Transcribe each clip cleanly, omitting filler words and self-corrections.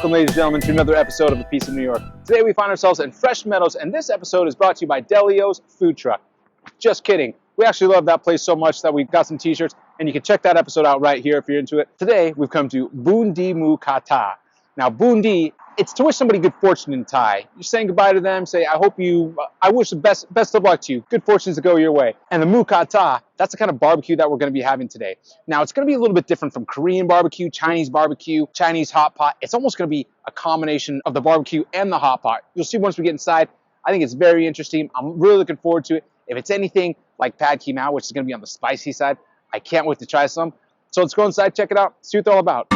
Welcome, ladies and gentlemen, to another episode of A Piece of New York. Today we find ourselves in Fresh Meadows, and this episode is brought to you by Delio's Food Truck. Just kidding. We actually love that place so much that we've got some t-shirts, and you can check that episode out right here if you're into it. Today, we've come to Boon Dee Moo Ka Ta. Now, Boon Dee, it's to wish somebody good fortune in Thai. You're saying goodbye to them, say, I wish the best of luck to you. Good fortunes to go your way. And the Moo Ka Ta, that's the kind of barbecue that we're going to be having today. Now, it's going to be a little bit different from Korean barbecue, Chinese hot pot. It's almost going to be a combination of the barbecue and the hot pot. You'll see once we get inside. I think it's very interesting. I'm really looking forward to it. If it's anything like Tpke now, which is going to be on the spicy side, I can't wait to try some. So let's go inside, check it out, see what they're all about.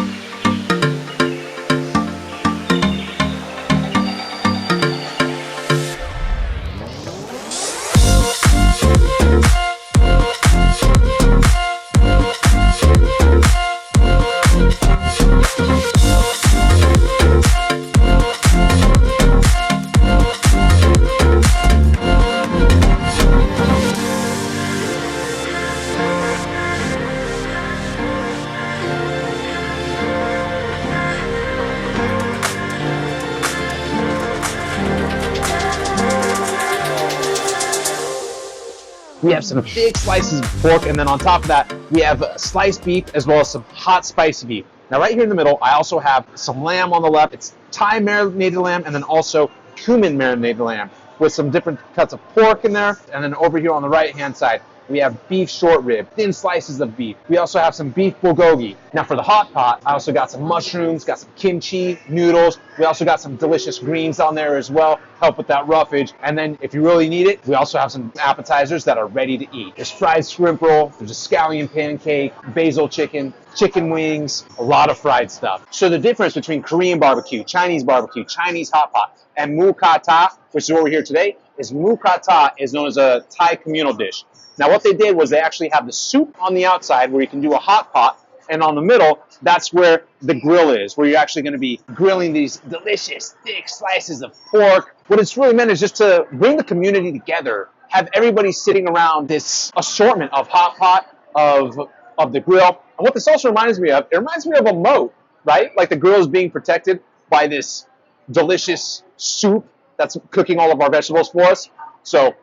We have some big slices of pork, and then on top of that, we have sliced beef as well as some hot spicy beef. Now right here in the middle, I also have some lamb on the left. It's Thai marinated lamb and then also cumin marinated lamb with some different cuts of pork in there. And then over here on the right-hand side, we have beef short rib, thin slices of beef. We also have some beef bulgogi. Now for the hot pot, I also got some mushrooms, got some kimchi, noodles. We also got some delicious greens on there as well, help with that roughage. And then if you really need it, we also have some appetizers that are ready to eat. There's fried shrimp roll, there's a scallion pancake, basil chicken, chicken wings, a lot of fried stuff. So the difference between Korean barbecue, Chinese hot pot, and Moo Ka Ta, which is where we're here today, is Moo Ka Ta is known as a Thai communal dish. Now what they did was they actually have the soup on the outside where you can do a hot pot, and on the middle, that's where the grill is, where you're actually going to be grilling these delicious, thick slices of pork. What it's really meant is just to bring the community together, have everybody sitting around this assortment of hot pot, of the grill. And what this also reminds me of, it reminds me of a moat, right? Like the grill is being protected by this delicious soup that's cooking all of our vegetables for us. So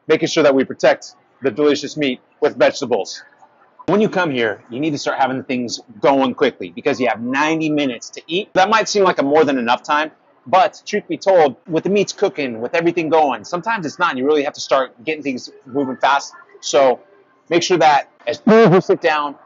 making sure that we protect the delicious meat with vegetables. When you come here, you need to start having things going quickly because you have 90 minutes to eat. That might seem like a more than enough time, but truth be told, with the meats cooking, with everything going, sometimes it's not. You really have to start getting things moving fast. So make sure that as soon as you sit down,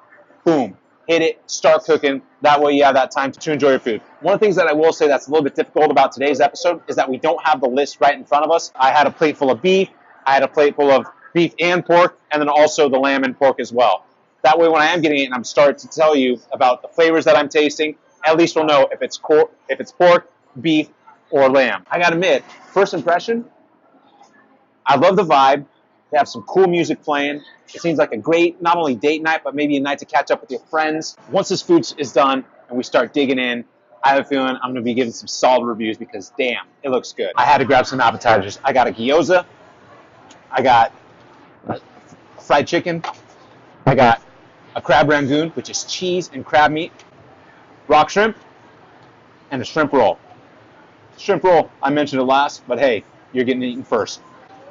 boom, hit it, start cooking. That way you have that time to enjoy your food. One of the things that I will say that's a little bit difficult about today's episode is that we don't have the list right in front of us. I had a plate full of beef. I had a plate full of beef and pork, and then also the lamb and pork as well. That way when I am getting it and I'm starting to tell you about the flavors that I'm tasting, at least we'll know if it's pork, beef, or lamb. I gotta admit, first impression, I love the vibe. They have some cool music playing. It seems like a great, not only date night, but maybe a night to catch up with your friends. Once this food is done and we start digging in, I have a feeling I'm gonna be giving some solid reviews because damn, it looks good. I had to grab some appetizers. I got a gyoza. I got fried chicken. I got a crab rangoon, which is cheese and crab meat, rock shrimp, and a shrimp roll. Shrimp roll, I mentioned it last, but hey, you're getting eaten first.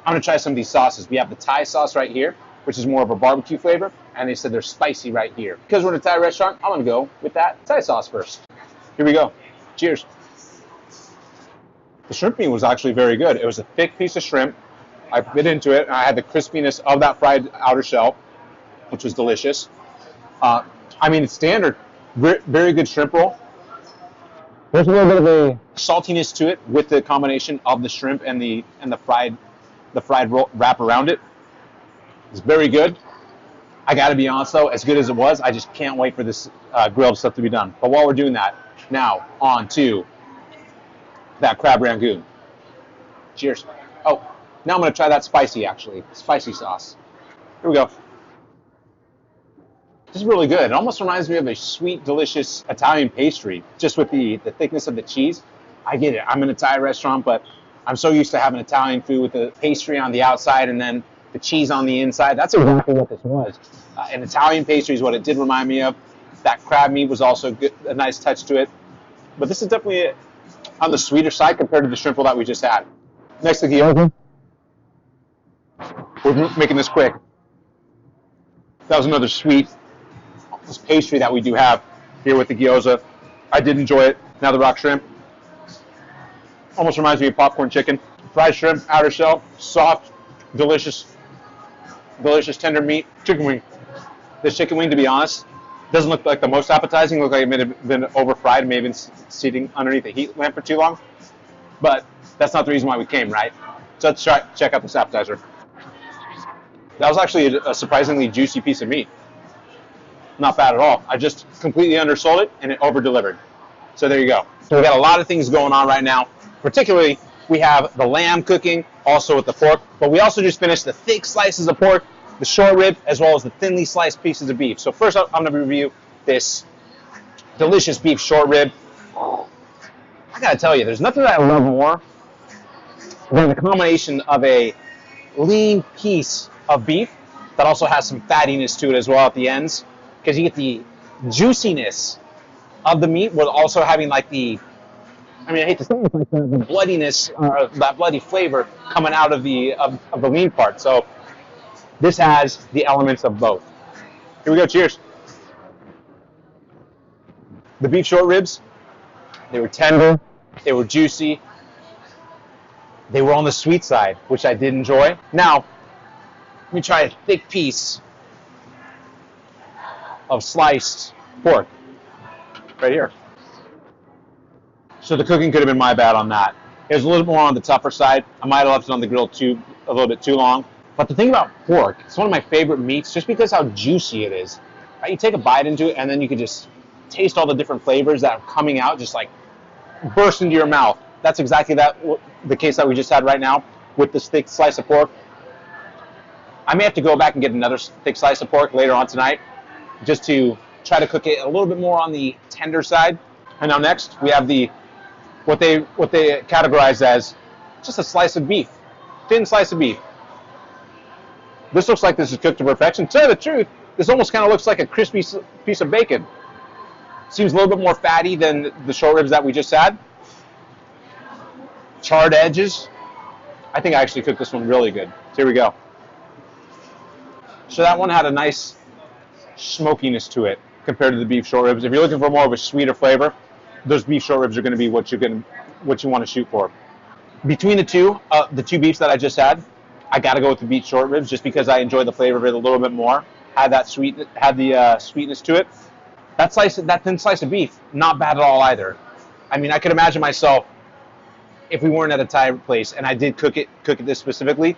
I'm gonna try some of these sauces. We have the Thai sauce right here, which is more of a barbecue flavor, and they said they're spicy right here. Because we're in a Thai restaurant, I'm gonna go with that Thai sauce first. Here we go. Cheers. The shrimp meat was actually very good. It was a thick piece of shrimp. I bit into it, and I had the crispiness of that fried outer shell, which was delicious. I mean, it's standard. Very good shrimp roll. There's a little bit of a saltiness to it with the combination of the shrimp and the fried roll wrap around it. It's very good. I got to be honest, though, as good as it was, I just can't wait for this grilled stuff to be done. But while we're doing that, now on to that crab rangoon. Cheers. Oh. Now I'm going to try that spicy sauce. Here we go. This is really good. It almost reminds me of a sweet, delicious Italian pastry, just with the thickness of the cheese. I get it. I'm in a Thai restaurant, but I'm so used to having Italian food with the pastry on the outside and then the cheese on the inside. That's exactly what this was. An Italian pastry is what it did remind me of. That crab meat was also good, a nice touch to it. but this is definitely on the sweeter side compared to the shrimp roll that we just had. Next, the gyoza. We're making this quick. That was another sweet pastry that we do have here with the gyoza. I did enjoy it. Now the rock shrimp. Almost reminds me of popcorn chicken. Fried shrimp, outer shell, soft, delicious, tender meat. Chicken wing. This chicken wing, to be honest, doesn't look like the most appetizing. It looks like it may have been over fried, may have been sitting underneath the heat lamp for too long. But that's not the reason why we came, right? So let's check out this appetizer. That was actually a surprisingly juicy piece of meat. Not bad at all. I just completely undersold it and it over-delivered. So there you go. So we got a lot of things going on right now. Particularly, we have the lamb cooking, also with the pork. But we also just finished the thick slices of pork, the short rib, as well as the thinly sliced pieces of beef. So first, I'm going to review this delicious beef short rib. I got to tell you, there's nothing that I love more than the combination of a lean piece of beef that also has some fattiness to it as well at the ends, because you get the juiciness of the meat with also having like the, I mean, I hate to say it, like the bloodiness, that bloody flavor coming out of the lean part. So this has the elements of both. Here we go, cheers. The beef short ribs, they were tender, they were juicy, they were on the sweet side, which I did enjoy. Now, let me try a thick piece of sliced pork right here. So the cooking could have been my bad on that. It was a little more on the tougher side. I might have left it on the grill a little bit too long. But the thing about pork, it's one of my favorite meats just because how juicy it is. Right? You take a bite into it and then you can just taste all the different flavors that are coming out, just like burst into your mouth. That's exactly the case that we just had right now with this thick slice of pork. I may have to go back and get another thick slice of pork later on tonight just to try to cook it a little bit more on the tender side. And now next we have what they categorize as just a slice of beef, thin slice of beef. This looks like this is cooked to perfection. To tell you the truth, this almost kind of looks like a crispy piece of bacon. Seems a little bit more fatty than the short ribs that we just had. Charred edges. I think I actually cooked this one really good. So here we go. So that one had a nice smokiness to it compared to the beef short ribs. If you're looking for more of a sweeter flavor, those beef short ribs are going to be what you want to shoot for. Between the two beefs that I just had, I got to go with the beef short ribs just because I enjoy the flavor of it a little bit more. Had the sweetness to it. That thin slice of beef, not bad at all either. I mean, I could imagine myself if we weren't at a Thai place and I did cook it this specifically.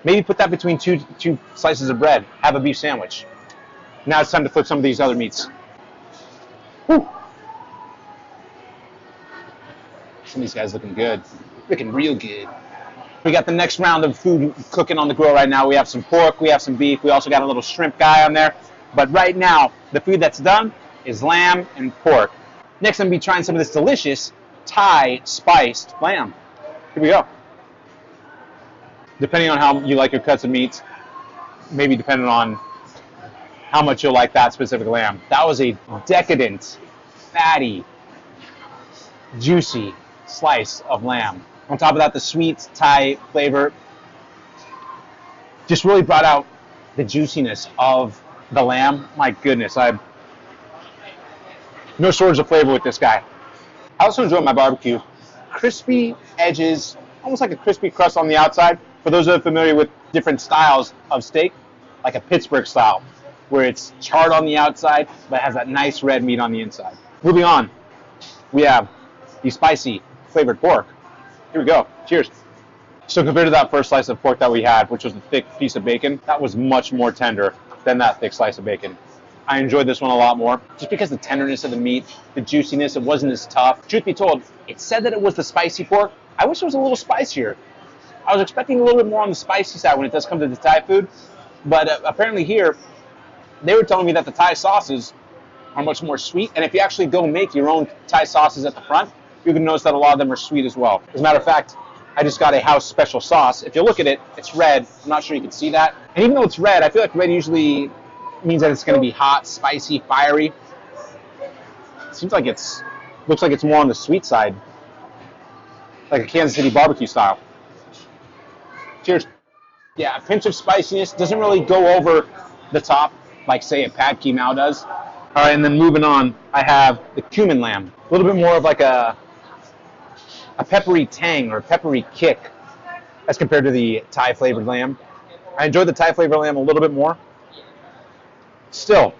Maybe put that between two slices of bread. Have a beef sandwich. Now it's time to flip some of these other meats. Whew. Some of these guys looking good. Looking real good. We got the next round of food cooking on the grill right now. We have some pork, we have some beef, we also got a little shrimp guy on there. But right now, the food that's done is lamb and pork. Next, I'm going to be trying some of this delicious Thai spiced lamb. Here we go. Depending on how you like your cuts of meats, maybe depending on how much you'll like that specific lamb. That was a decadent, fatty, juicy slice of lamb. On top of that, the sweet Thai flavor just really brought out the juiciness of the lamb. My goodness, I have no shortage of flavor with this guy. I also enjoy my barbecue. Crispy edges, almost like a crispy crust on the outside. For those that are familiar with different styles of steak, like a Pittsburgh style, where it's charred on the outside, but has that nice red meat on the inside. Moving on, we have the spicy flavored pork. Here we go. Cheers. So compared to that first slice of pork that we had, which was a thick piece of bacon, that was much more tender than that thick slice of bacon. I enjoyed this one a lot more, just because the tenderness of the meat, the juiciness, it wasn't as tough. Truth be told, it said that it was the spicy pork. I wish it was a little spicier. I was expecting a little bit more on the spicy side when it does come to the Thai food, but apparently here, they were telling me that the Thai sauces are much more sweet, and if you actually go make your own Thai sauces at the front, you can notice that a lot of them are sweet as well. As a matter of fact, I just got a house special sauce. If you look at it, it's red. I'm not sure you can see that. And even though it's red, I feel like red usually means that it's going to be hot, spicy, fiery. It seems like it's Looks like it's more on the sweet side, like a Kansas City barbecue style. Cheers. Yeah, a pinch of spiciness. Doesn't really go over the top like, say, a Tpke now does. All right, and then moving on, I have the cumin lamb. A little bit more of like a peppery tang or a peppery kick as compared to the Thai flavored lamb. I enjoyed the Thai flavored lamb a little bit more. Still,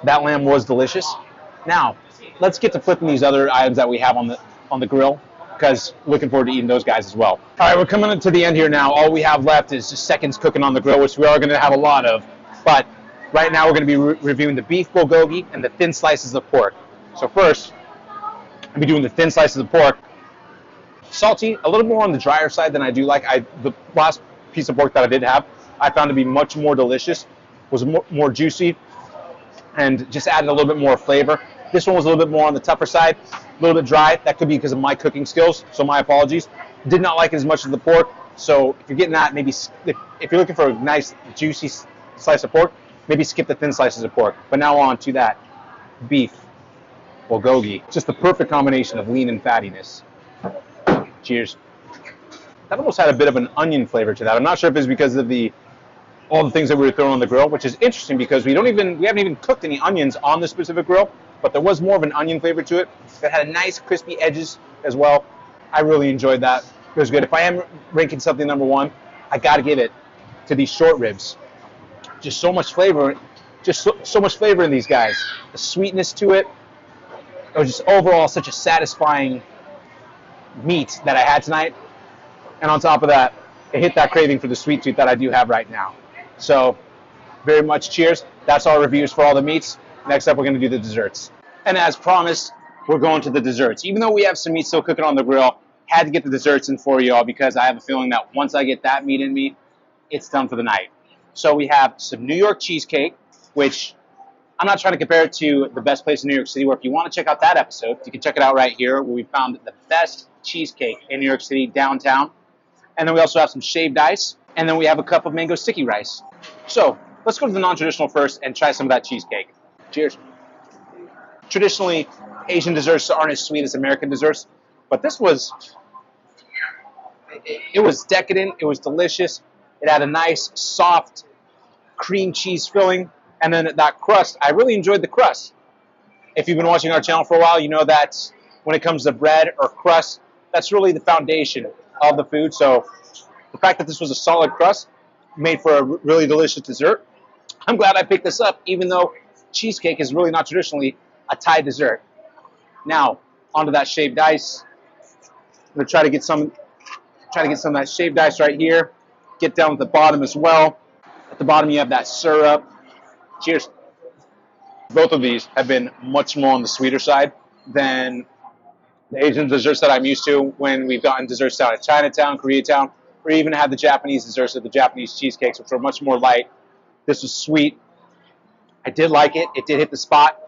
that lamb was delicious. Now, let's get to flipping these other items that we have on the grill, because looking forward to eating those guys as well. All right, we're coming to the end here now. All we have left is just seconds cooking on the grill, which we are going to have a lot of. But right now we're going to be reviewing the beef bulgogi and the thin slices of pork. So first, I'll be doing the thin slices of pork. Salty, a little more on the drier side than I do like. The last piece of pork that I did have, I found to be much more delicious, was more juicy, and just added a little bit more flavor. This one was a little bit more on the tougher side, a little bit dry. That could be because of my cooking skills, so my apologies. Did not like it as much as the pork, so if you're getting that, maybe if you're looking for a nice juicy slice of pork, maybe skip the thin slices of pork. But now on to that beef bulgogi. Just the perfect combination of lean and fattiness. Cheers. That almost had a bit of an onion flavor to that. I'm not sure if it's because of all the things that we were throwing on the grill, which is interesting because we haven't even cooked any onions on this specific grill, but there was more of an onion flavor to it. It had a nice crispy edges as well. I really enjoyed that. It was good. If I am ranking something number one, I got to give it to these short ribs. Just so much flavor, so much flavor in these guys. The sweetness to it. It was just overall such a satisfying meat that I had tonight. And on top of that, it hit that craving for the sweet tooth that I do have right now. So, very much cheers. That's our reviews for all the meats. Next up, we're going to do the desserts. And as promised, we're going to the desserts. Even though we have some meat still cooking on the grill, had to get the desserts in for y'all because I have a feeling that once I get that meat in me, it's done for the night. So we have some New York cheesecake, which I'm not trying to compare it to the best place in New York City, where if you want to check out that episode, you can check it out right here, where we found the best cheesecake in New York City, downtown. And then we also have some shaved ice, and then we have a cup of mango sticky rice. So let's go to the non-traditional first and try some of that cheesecake. Cheers. Traditionally, Asian desserts aren't as sweet as American desserts, but this was, it was decadent, it was delicious. It had a nice, soft cream cheese filling, and then that crust, I really enjoyed the crust. If you've been watching our channel for a while, you know that when it comes to bread or crust, that's really the foundation of the food. So the fact that this was a solid crust made for a really delicious dessert. I'm glad I picked this up, even though cheesecake is really not traditionally a Thai dessert. Now, onto that shaved ice. I'm gonna try to get some of that shaved ice right here. Get down at the bottom as well. At the bottom, you have that syrup. Cheers. Both of these have been much more on the sweeter side than the Asian desserts that I'm used to when we've gotten desserts down at Chinatown, Koreatown, or even had the Japanese desserts or the Japanese cheesecakes, which were much more light. This was sweet. I did like it. It did hit the spot.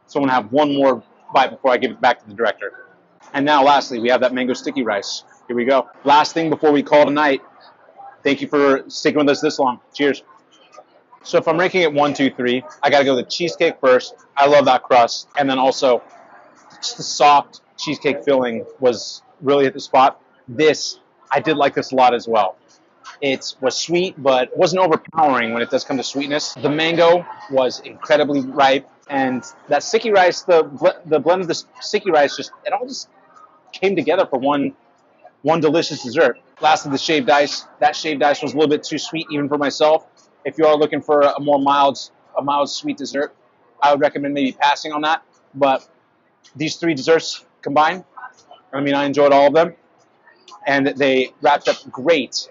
So I'm going to have one more bite before I give it back to the director. And now, lastly, we have that mango sticky rice. Here we go. Last thing before we call tonight. Thank you for sticking with us this long. Cheers. So if I'm ranking it 1, 2, 3, I got to go the cheesecake first. I love that crust. And then also, just the soft cheesecake filling was really hit the spot. This, I did like this a lot as well. It was sweet, but wasn't overpowering when it does come to sweetness. The mango was incredibly ripe. And that sticky rice, the blend of the sticky rice, it all just came together for one delicious dessert. Lastly, the shaved ice. That shaved ice was a little bit too sweet even for myself. If you are looking for a more mild sweet dessert, I would recommend maybe passing on that. But these three desserts combined, I mean, I enjoyed all of them. And they wrapped up great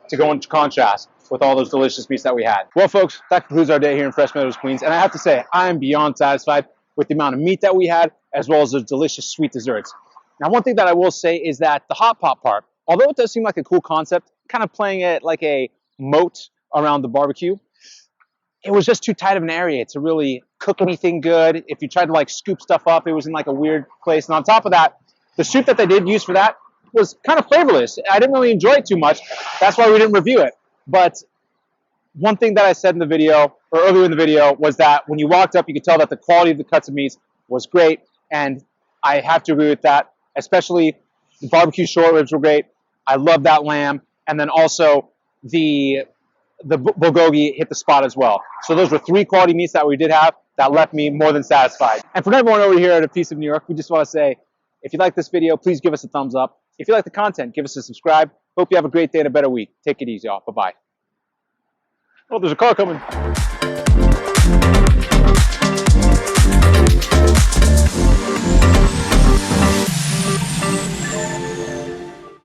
to go into contrast with all those delicious meats that we had. Well, folks, that concludes our day here in Fresh Meadows, Queens. And I have to say, I am beyond satisfied with the amount of meat that we had, as well as the delicious sweet desserts. Now, one thing that I will say is that the hot pot part, although it does seem like a cool concept, kind of playing it like a moat around the barbecue, it was just too tight of an area to really cook anything good. If you tried to like scoop stuff up, it was in like a weird place. And on top of that, the soup that they did use for that was kind of flavorless. I didn't really enjoy it too much. That's why we didn't review it. But one thing that I said in the video, or earlier in the video, was that when you walked up, you could tell that the quality of the cuts of meats was great. And I have to agree with that, especially the barbecue short ribs were great. I love that lamb. And then also the bulgogi hit the spot as well. So those were 3 quality meats that we did have that left me more than satisfied. And for everyone over here at A Piece of New York, we just want to say, if you like this video, please give us a thumbs up. If you like the content, give us a subscribe. Hope you have a great day and a better week. Take it easy, y'all. Bye-bye. Oh, there's a car coming.